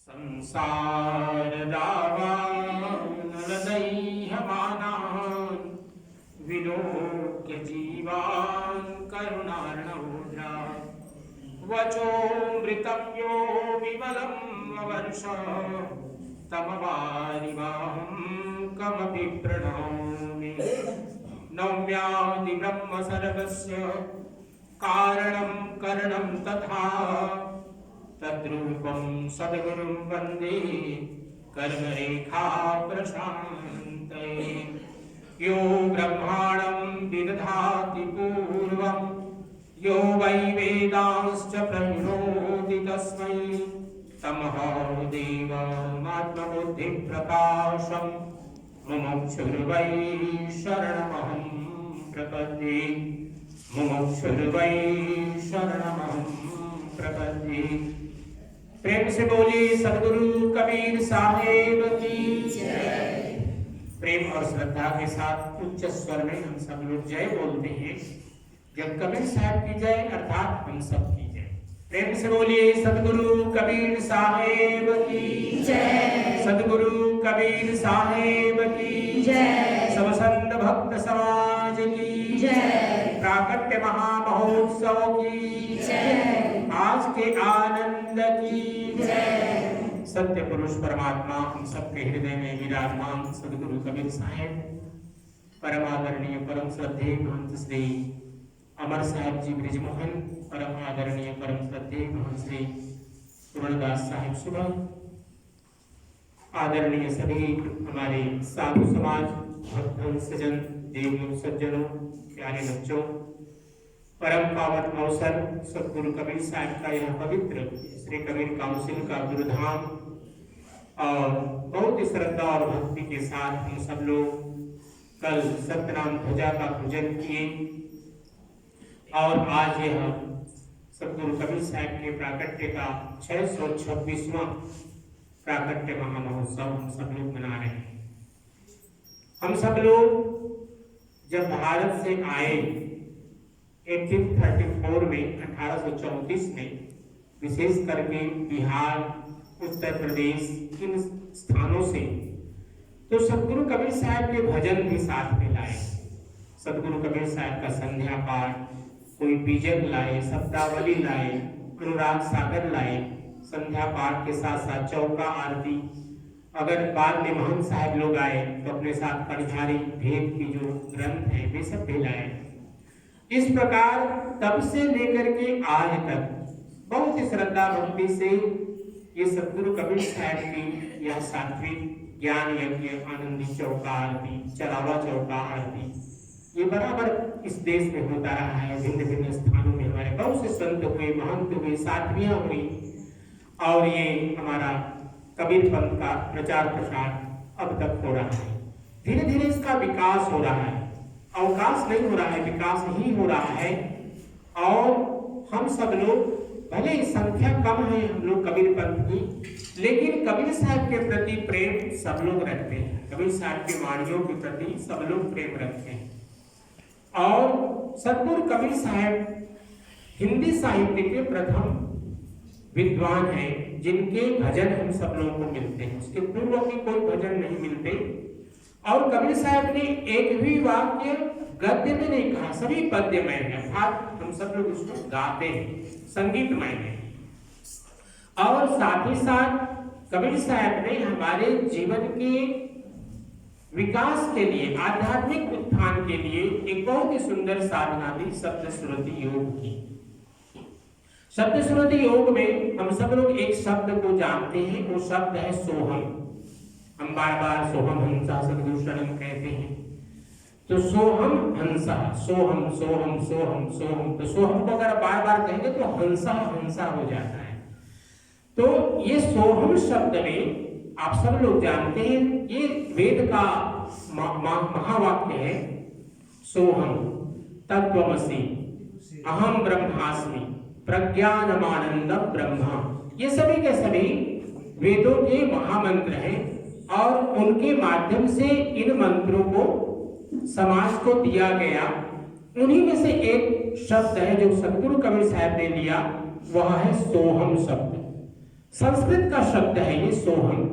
संसार दावानलदैह्यमानान् विलोक्य जीवान् करुणार्णवोऽद्रा वचोऽमृतव्यो विमलं ववर्ष तमवारिवाहं कमपि प्रणौमि नौम्यादि ब्रह्म सर्वस्य कारणं करणं तथा तद्रूपं सद्गुरुं वन्दे कर्मरेखा प्रशान्तये यो ब्रह्माणं विदधाति पूर्वं यो वै वेदांश्च प्रणोति तस्मै तमः देवमात्मबुद्धिप्रकाशं मुमुक्षुर्वै शरणमहं प्रपद्ये मुमुक्षुर्वै शरणमहं प्रपद्ये। प्रेम से बोलिए सद्गुरु कबीर साहेब की जय। प्रेम और श्रद्धा के साथ उच्च स्वर में हम सब लोग जय बोलते हैं। जब कबीर साहब की जय अर्थात हम सब की जय। प्रेम से बोलिए सद्गुरु कबीर साहेब की जय। सद्गुरु कबीर साहेब की जय। सब संत भक्त समाज की जय। प्राकट्य महामहोत्सव की जय। आज के आनंद की जय। सत्य पुरुष परमात्मा हम सबके हृदय में विराजमान सद्गुरु कबीर साहेब परम आदरणीय परम श्रद्धेय महंत श्री अमर साहेब जी ब्रिजमोहन, परम आदरणीय परम श्रद्धेय महंत श्री पूर्णदास साहिब सुबह, आदरणीय सभी हमारे साधु समाज, भक्त सज्जन, देवलोक सज्जनों, प्यारे बच्चों, परम पावन अवसर सद्गुरु कबीर साहब का यह पवित्र श्री कबीर काउंसिल का गुरुधाम और बहुत ही श्रद्धा और भक्ति के साथ हम सब लोग कल सत्यनाम ध्वजा का पूजन किए और आज यह सद्गुरु कबीर साहब के प्राकट्य का 626वां प्राकट्य महामहोत्सव हम सब लोग मना रहे हैं। हम सब लोग जब भारत से आए 1834 में 1834 में, विशेष करके बिहार, उत्तर प्रदेश, इन स्थानों से, तो सद्गुरु कबीर साहब के भजन भी साथ में लाए। सद्गुरु कबीर साहब का संध्या पाठ, कोई बीजक लाए, शब्दावली लाए, अनुराग सागर लाए, संध्या पाठ के साथ साथ चौका आरती, अगर बाद में महंत साहब लोग आए तो अपने साथ कणिहारी भेद की जो ग्रंथ है वे सब भी लाए। इस प्रकार तब से लेकर के आज तक बहुत ही श्रद्धा भक्ति से ये सद्गुरु कबीर साहब की यह सात्विक ज्ञान यज्ञ, आनंदी चौका आरती, चरावा चौका आरती, ये बराबर इस देश में होता रहा है। भिन्न भिन्न स्थानों में हमारे बहुत से संत हुए, महंत हुए, साध्वियां हुई और ये हमारा कबीर पंथ का प्रचार प्रसार अब तक हो रहा है। धीरे धीरे इसका विकास हो रहा है, अवकाश नहीं हो रहा है, विकास ही हो रहा है। और हम सब लोग भले ही संख्या कम है हम लोग कबीर पंथ की, लेकिन कबीर साहब के प्रति प्रेम सब लोग रखते हैं। कबीर साहब की वाणियों के प्रति सब लोग प्रेम रखते हैं। और सद्गुरु कबीर साहब हिंदी साहित्य के प्रथम विद्वान हैं जिनके भजन हम सब लोगों को मिलते हैं। उसके पूर्व के कोई भजन नहीं मिलते। और कबीर साहब ने एक भी वाक्य गद्य में नहीं कहा, सभी पद्यमय है, अर्थात हम सब लोग उसको गाते हैं, संगीतमय है। और साथ ही साथ कबीर साहब ने हमारे जीवन के विकास के लिए, आध्यात्मिक उत्थान के लिए एक बहुत ही सुंदर साधना दी, सप्त श्रुति योग की। सप्त श्रुति योग में हम सब लोग एक शब्द को जानते हैं, वो शब्द है सोहम। हम बार बार सोहम हंसा सद्गुरु शरण कहते हैं। तो सोहम हंसा, सोहम सोहम सोहम सोहम, तो सोहम को अगर बार बार कहेंगे तो हंसा हंसा हो जाता है। तो ये सोहम शब्द में आप सब लोग जानते हैं, ये वेद का महावाक्य है। सोहम तत्वमसि अहम ब्रह्मास्मि प्रज्ञानमानंद ब्रह्मा, ये सभी के सभी वेदों के महामंत्र हैं और उनके माध्यम से इन मंत्रों को समाज को दिया गया। उन्हीं में से एक शब्द है जो सद्गुरु कबीर साहब ने लिया, वह है सोहम शब्द। संस्कृत का शब्द है ये सोहम।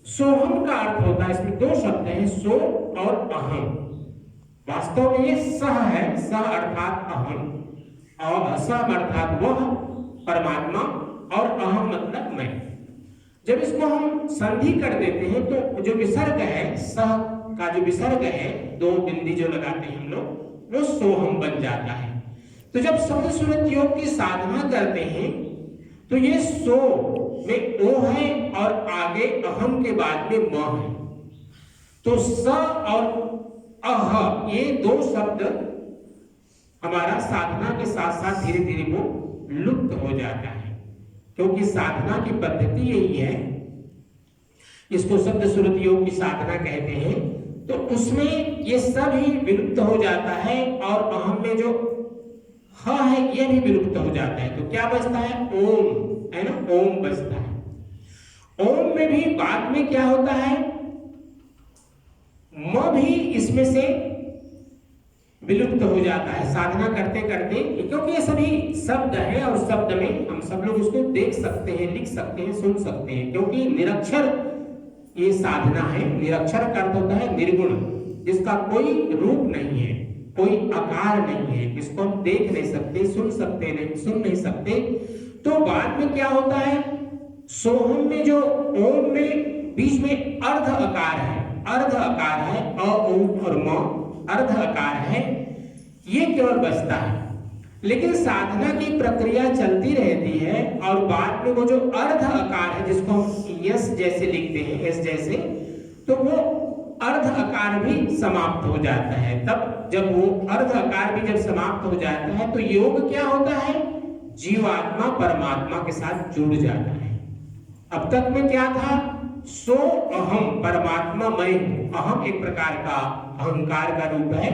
सोहम का अर्थ होता है, इसमें दो शब्द हैं, सो और अहम। वास्तव में ये सह है, सह अर्थात अहम, और सह अर्थात वह परमात्मा, और अहम मतलब मैं। जब इसको हम संधि कर देते हैं तो जो विसर्ग है, सह का जो विसर्ग है, दो बिंदी जो लगाते हैं हम लोग, वो सोहम बन जाता है। तो जब शब्द सूरत योग की साधना करते हैं तो ये सो में ओ है और आगे अहम के बाद में म है। तो स और अह ये दो शब्द हमारा साधना के साथ साथ धीरे धीरे वो लुप्त हो जाता है, क्योंकि साधना की पद्धति यही है, इसको शब्द सूरत योग की साधना कहते हैं। तो उसमें ये सब ही विलुप्त हो जाता है और अहम में जो ह है ये भी विलुप्त हो जाता है। तो क्या बचता है? ओम, है ना, ओम बचता है। ओम में भी बाद में क्या होता है? म भी इसमें से विलुप्त हो जाता है साधना करते करते, क्योंकि ये सभी शब्द है और शब्द में हम सब लोग उसको देख सकते हैं, लिख सकते हैं, सुन सकते हैं, क्योंकि निरक्षर ये साधना है। निरक्षर का अर्थ होता है निर्गुण, जिसका कोई रूप नहीं है, कोई आकार नहीं है, इसको हम देख नहीं सकते, सुन सकते नहीं, सुन नहीं सकते। तो बाद में क्या होता है? सोहम में जो ओम में बीच में अर्ध आकार है, अर्ध आकार है, अ ओम और म अर्ध आकार है, ये केवल बचता है। लेकिन साधना की प्रक्रिया चलती रहती है और बाद में वो जो अर्ध आकार है, जिसको हम यस जैसे लिखते हैं, एस जैसे, तो वो अर्ध आकार भी समाप्त हो जाता है। तब जब वो अर्ध आकार भी जब समाप्त हो जाता है तो योग क्या होता है? जीवात्मा परमात्मा के साथ जुड़ जाता है। अब तक में क्या था? सो अहम, परमात्मा मैं हूं। अहम एक प्रकार का अहंकार का रूप है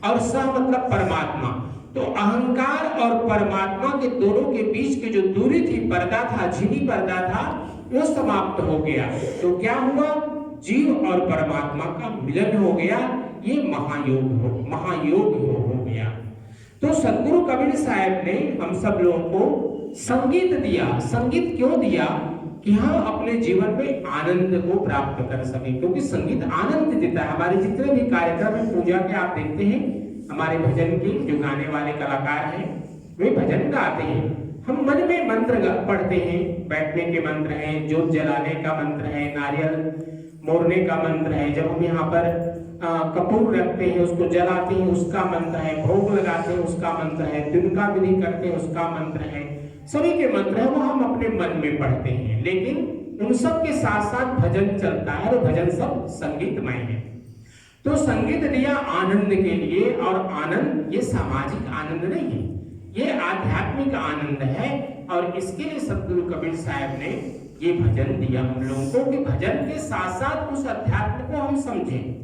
और सह मतलब परमात्मा। तो अहंकार और परमात्मा के दोनों के बीच की जो दूरी थी, पर्दा था, झिली पर्दा था, वो समाप्त हो गया। तो क्या हुआ? जीव और परमात्मा का मिलन हो गया। ये महायोग हो गया। तो सदगुरु कबीर साहब ने हम सब लोगों को संगीत दिया। संगीत क्यों दिया? कि हम अपने जीवन में आनंद को प्राप्त कर सके, क्योंकि संगीत आनंद देता है। हमारे जितने भी कार्यक्रम है पूजा के आप देखते हैं, हमारे भजन की जो गाने वाले कलाकार हैं वे भजन गाते हैं। हम मन में मंत्र पढ़ते हैं, बैठने के मंत्र हैं, जोत जलाने का मंत्र है, नारियल मोड़ने का मंत्र है, जब हम यहाँ पर कपूर रखते हैं उसको जलाते हैं उसका मंत्र है, भोग लगाते हैं उसका मंत्र है, दिन का विधि करते हैं उसका मंत्र है, सभी के मंत्र है वो हम अपने मन में पढ़ते हैं। लेकिन उन सब के साथ साथ भजन चलता है और भजन सब संगीतमय है। तो संगीत दिया आनंद के लिए, और आनंद ये सामाजिक आनंद नहीं है, ये आध्यात्मिक आनंद है। और इसके लिए सदगुरु कबीर साहब ने ये भजन दिया हम लोगों को कि भजन के साथ साथ उस अध्यात्म को हम समझें।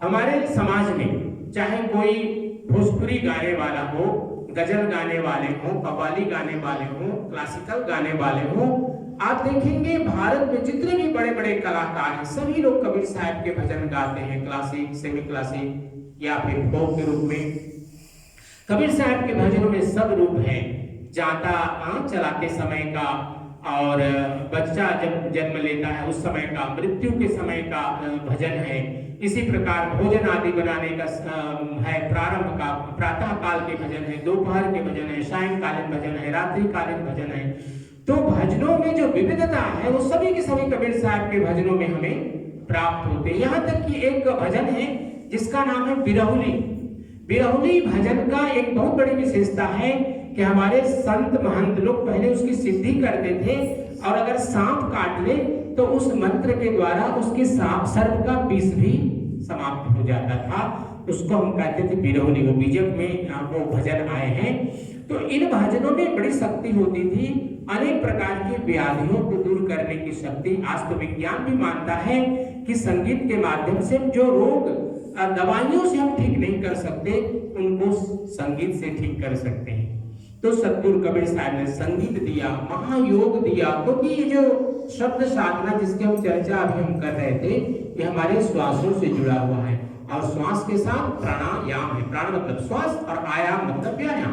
हमारे समाज में चाहे कोई भोजपुरी गाने वाला हो, गजल गाने वाले हो, कव्वाली गाने वाले हो, क्लासिकल गाने वाले हो, आप देखेंगे भारत में जितने भी बड़े बड़े कलाकार हैं सभी लोग कबीर साहब के भजन गाते हैं, क्लासिक, सेमी क्लासिक या फिर फोक के रूप में। कबीर साहब के भजनों में सब रूप है, जाता चलाते समय का, और बच्चा जब जन्म लेता है उस समय का, मृत्यु के समय का भजन है। इसी प्रकार भोजन आदि बनाने का है, प्रारंभ का, प्रातः काल के भजन है, दोपहर के भजन है, सायंकालीन भजन है, रात्रिकालीन भजन है। तो भजनों में जो विविधता है वो सभी के सभी कबीर साहब के भजनों में हमें प्राप्त होते हैं। यहाँ तक कि एक भजन है जिसका नाम है बिरहुली। बिरहुली भजन का एक बहुत बड़ी विशेषता है कि हमारे संत महंत लोग पहले उसकी सिद्धि करते थे, और अगर सांप काट ले तो उस मंत्र के द्वारा उसके सर्प का विष भी समाप्त हो जाता था। उसको हम कहते थे बिरहुली। वो बीजक में वो भजन आए हैं। तो इन भजनों में बड़ी शक्ति होती थी, अनेक प्रकार की व्याधियों को दूर करने की शक्ति। आज तो विज्ञान भी मानता है कि संगीत के माध्यम से जो रोग दवाइयों से हम ठीक नहीं कर सकते उनको संगीत से ठीक कर सकते हैं। तो सदगुरु कबीर साहब ने संगीत दिया, महायोग दिया, क्योंकि ये जो शब्द साधना जिसकी हम चर्चा अभी हम कर रहे थे ये हमारे श्वासों से जुड़ा हुआ है, और श्वास के साथ प्राणायाम है। प्राण मतलब श्वास और आयाम मतलब व्यायाम।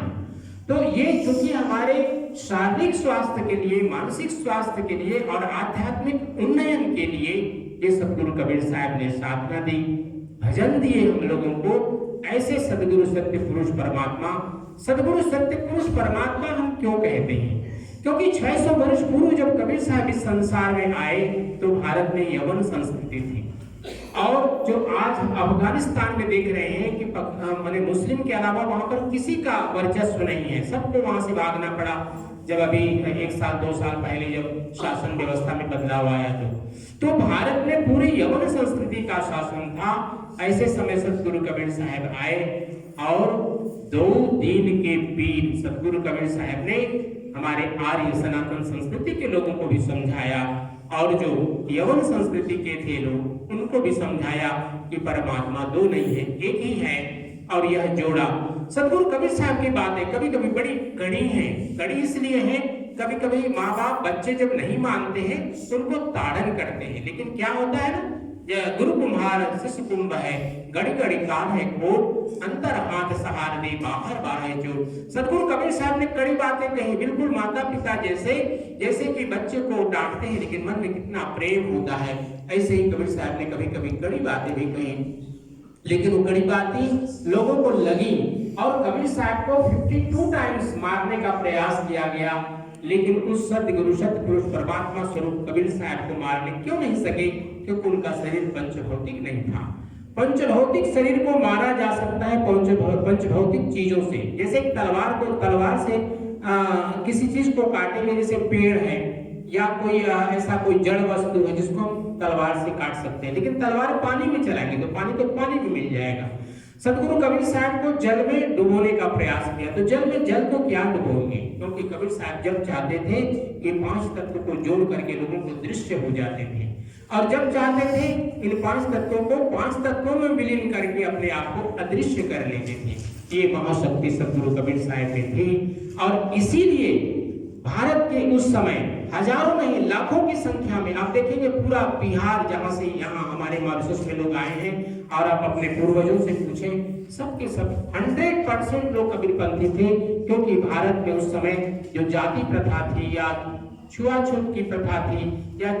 तो ये चूंकि हमारे शारीरिक स्वास्थ्य के लिए, मानसिक स्वास्थ्य के लिए और आध्यात्मिक उन्नयन के लिए ये सतगुरु कबीर साहब ने साधना दी, भजन दिए हम लोगों को। ऐसे सदगुरु सत्य पुरुष परमात्मा, सदगुरु सत्य पुरुष परमात्मा हम क्यों कहते हैं? क्योंकि 600 वर्ष पूर्व जब कबीर साहब इस संसार में आए तो भारत में यवन संस्कृति थी, और जो आज अफगानिस्तान में देख रहे हैं कि माने मुस्लिम के अलावा वहां पर किसी का वर्चस्व नहीं है, सबको वहां से भागना पड़ा। जब अभी 1 साल 2 साल पहले जब शासन व्यवस्था में बदलाव आया तो भारत में पूरी यवन संस्कृति का शासन था। ऐसे समय सतगुरु कबीर साहब आए और 2 दिन के पीर सतगुरु कबीर साहब ने हमारे आर्य सनातन संस्कृति के लोगों को भी समझाया, और जो यवन संस्कृति के थे लोग उनको भी समझाया कि परमात्मा 2 नहीं है, एक ही है। और यह जोड़ा सतगुरु कबीर साहब की बातें कभी कभी बड़ी कड़ी हैं। कड़ी इसलिए है, कभी कभी माँ बाप बच्चे जब नहीं मानते हैं तो उनको ताड़न करते हैं, लेकिन क्या होता है ना, गुरु कुम्हार शिष्य कुंभ है, गड़ी गड़ी कान है कोट, अंतर हाथ सहार दे बाहर बाहे जो। सतगुरु कबीर साहब ने कड़ी बातें कही, बिल्कुल माता पिता जैसे कि बच्चे को डांटते हैं लेकिन मन में कितना प्रेम होता है, ऐसे ही कबीर साहब ने कभी कभी कड़ी बातें भी कही, लेकिन वो कड़ी बातें लोगों को लगी और कबीर साहब को 52 टाइम्स मारने का प्रयास किया गया, लेकिन उस सतगुरु सतपुरुष परमात्मा स्वरूप कबीर साहब को मारने क्यों नहीं सके? क्योंकि उनका शरीर पंचभौतिक नहीं था। पंचभौतिक शरीर को मारा जा सकता है पंचभौतिक चीजों से, जैसे तलवार से किसी चीज को काटेंगे, जैसे पेड़ है या कोई ऐसा कोई जड़ वस्तु है जिसको हम तलवार से काट सकते हैं, लेकिन तलवार पानी में चलाएंगे तो पानी में मिल जाएगा। सतगुरु कबीर साहब को जल में डुबोने का प्रयास किया, तो जल को क्या डुबोएंगे? क्योंकि कबीर साहब जब चाहते थे कि 5 तत्व को जोड़ करके लोगों को दृश्य हो जाते थे, और जब चाहते थे इन 5 तत्वों को 5 तत्वों में विलीन करके अपने आप को अदृश्य कर लेते थे। ये महाशक्ति सतगुरु कबीर साहब में थी, और इसीलिए भारत के उस समय हजारों नहीं लाखों की संख्या में आप देखेंगे पूरा बिहार, जहां से यहाँ हमारे मॉरिशस में लोग आए हैं, और आप अपने पूर्वजों से पूछें, सबके सब 100% लोग कबीरपंथी थे। क्योंकि भारत में उस समय जो जाति प्रथा थी या छुआछूत की प्रथा थी या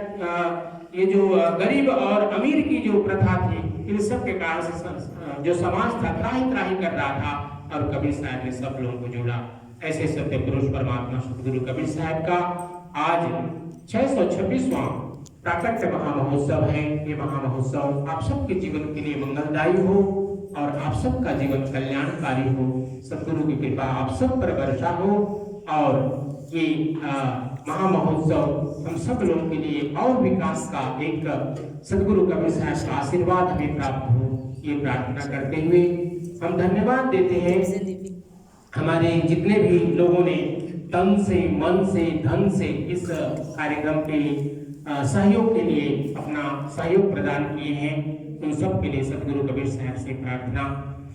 ये जो गरीब और अमीर की जो प्रथा थी, इन सब के कारण से जो समाज था त्राही कर रहा था, और कबीर साहब ने सब लोगों को जोड़ा। ऐसे सत्य पुरुष परमात्मा सतगुरु कबीर साहब का आज 626वां प्राकट्य महामहोत्सव है। ये महामहोत्सव आप सबके जीवन के लिए मंगलदायी हो और आप सबका जीवन कल्याणकारी हो। सतगुरु की कृपा आप सब पर वर्षा हो, और ये महामहोत्सव हम सब लोगों के लिए और विकास का एक सतगुरु कबीर साहब का आशीर्वाद हमें प्राप्त हो, ये प्रार्थना करते हुए हम धन्यवाद देते हैं हमारे जितने भी लोगों ने तन से, मन से, धन से इस कार्यक्रम के सहयोग के लिए अपना सहयोग प्रदान किए हैं। उन सब के लिए सतगुरु कबीर साहब से प्रार्थना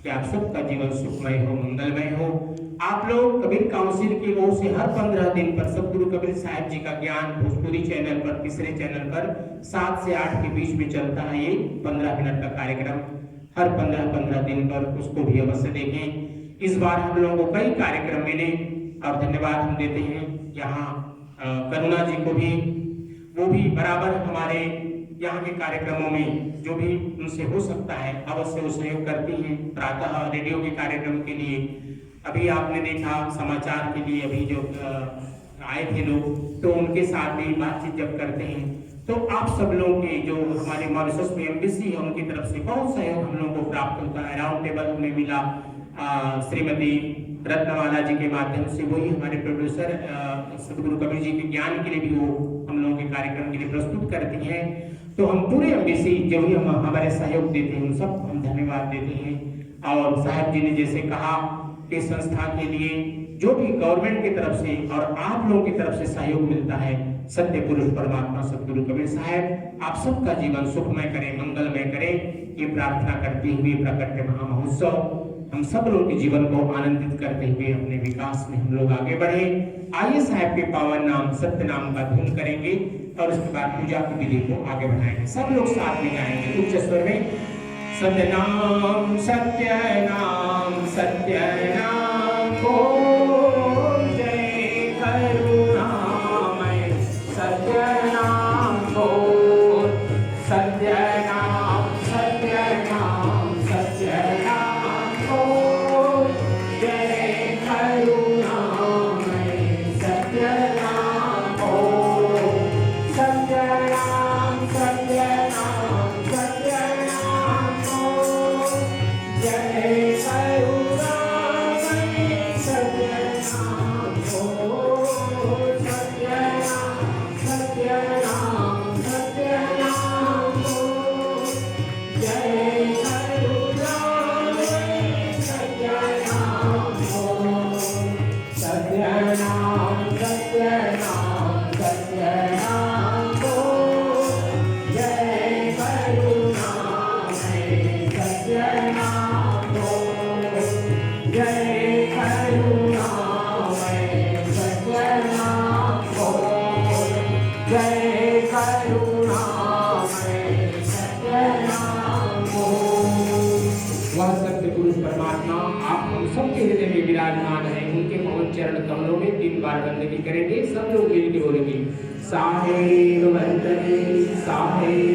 कि आप सबका जीवन सुखमय हो, मंगलमय हो। आप लोग कबीर काउंसिल की ओर से हर 15 दिन पर सतगुरु कबीर साहब जी का ज्ञान भोजपुरी चैनल पर, तीसरे चैनल पर 7 से 8 के बीच में चलता है ये 15 मिनट का कार्यक्रम, हर 15 दिन पर उसको भी अवश्य देखें। इस बार हम लोगों को कई कार्यक्रम मिले और धन्यवाद हम देते हैं यहाँ करुणा जी को भी, वो भी बराबर हमारे यहाँ के कार्यक्रमों में जो भी उनसे हो सकता है अवश्य वो सहयोग करती हैं। प्रातः रेडियो के कार्यक्रम के लिए अभी आपने देखा, समाचार के लिए अभी जो आए थे लोग, तो उनके साथ भी बातचीत जब करते हैं तो आप सब लोगों के जो हमारे मॉरिशस में एम्बेसी है उनकी तरफ से बहुत सहयोग हम लोगों को प्राप्त होता है। राउंड टेबल हमें मिला श्रीमती रत्नवाला जी के माध्यम से, वही हमारे प्रोड्यूसर सतगुरु कबीर जी के ज्ञान के लिए भी वो हम लोगों के कार्यक्रम के लिए प्रस्तुत करती हैं। तो हम पूरे एम्बेसी जो भी हम हमारे सहयोग देते हैं उन सब हम धन्यवाद देते हैं। और साहब जी ने जैसे कहा कि संस्था के लिए जो भी गवर्नमेंट की तरफ से और आप लोगों की तरफ से सहयोग मिलता है, सत्य पुरुष परमात्मा सतगुरु कबीर साहब आप सबका जीवन सुखमय करे, मंगलमय करे, ये प्रार्थना करते हुए प्राकट्य महामहोत्सव हम सब लोगों के जीवन को आनंदित करते हुए अपने विकास में हम लोग आगे बढ़े। आइए साहब के पावन नाम सत्य नाम का धुन करेंगे और उसके बाद पूजा की विधि को आगे बढ़ाएंगे। सब लोग साथ में गाएंगे उच्च स्वर में, सत्य नाम सत्य नाम सत्य नाम को जय कर वह सत्य पुरुष परमात्मा आप हम सबके हृदय में विराजमान है। उनके पवन चरण कमलों में 3 बार बंदगी करेंगे। सब लोग मिलकर बोलेंगे साहेब वंदने साहेब